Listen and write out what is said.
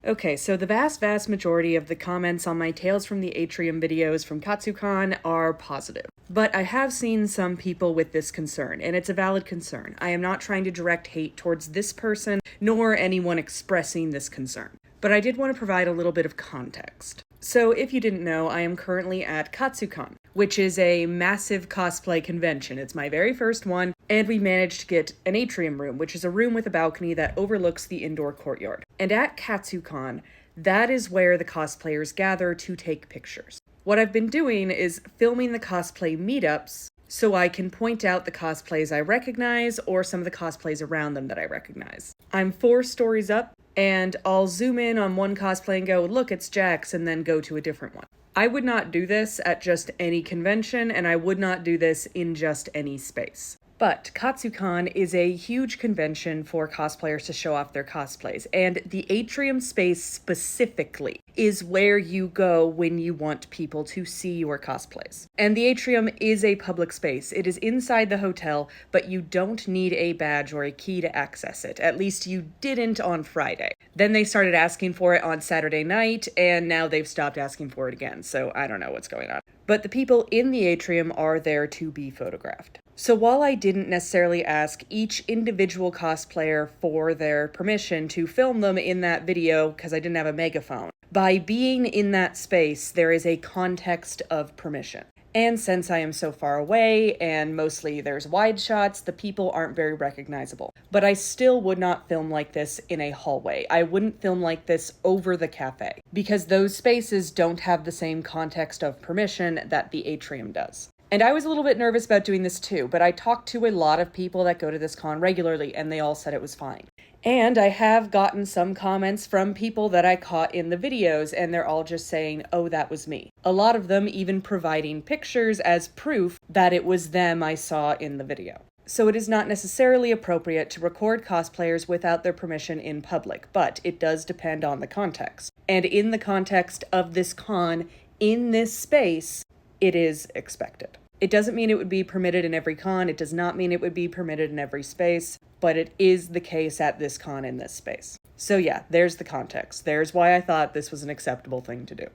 Okay, so the vast majority of the comments on my Tales from the Atrium videos from Katsukon are positive. But I have seen some people with this concern, and it's a valid concern. I am not trying to direct hate towards this person, nor anyone expressing this concern. But I did want to provide a little bit of context. So if you didn't know, I am currently at Katsukon, which is a massive cosplay convention. It's my very first one, and we managed to get an atrium room, which is a room with a balcony that overlooks the indoor courtyard. And at Katsukon, that is where the cosplayers gather to take pictures. What I've been doing is filming the cosplay meetups so I can point out the cosplays I recognize or some of the cosplays around them that I recognize. I'm 4 stories up, and I'll zoom in on one cosplay and go, look, it's Jax, and then go to a different one. I would not do this at just any convention, and I would not do this in just any space. But Katsukon is a huge convention for cosplayers to show off their cosplays, and the atrium space specifically is where you go when you want people to see your cosplays. And the atrium is a public space. It is inside the hotel, but you don't need a badge or a key to access it. At least you didn't on Friday. Then they started asking for it on Saturday night, and now they've stopped asking for it again, so I don't know what's going on. But the people in the atrium are there to be photographed. So while I didn't necessarily ask each individual cosplayer for their permission to film them in that video because I didn't have a megaphone, by being in that space, there is a context of permission. And since I am so far away and mostly there's wide shots, the people aren't very recognizable. But I still would not film like this in a hallway. I wouldn't film like this over the cafe because those spaces don't have the same context of permission that the atrium does. And I was a little bit nervous about doing this too, but I talked to a lot of people that go to this con regularly and they all said it was fine. And I have gotten some comments from people that I caught in the videos, and they're all just saying, oh, that was me. A lot of them even providing pictures as proof that it was them I saw in the video. So it is not necessarily appropriate to record cosplayers without their permission in public, but it does depend on the context. And in the context of this con, in this space, it is expected. It doesn't mean it would be permitted in every con. It does not mean it would be permitted in every space, but it is the case at this con in this space. So yeah, there's the context. There's why I thought this was an acceptable thing to do.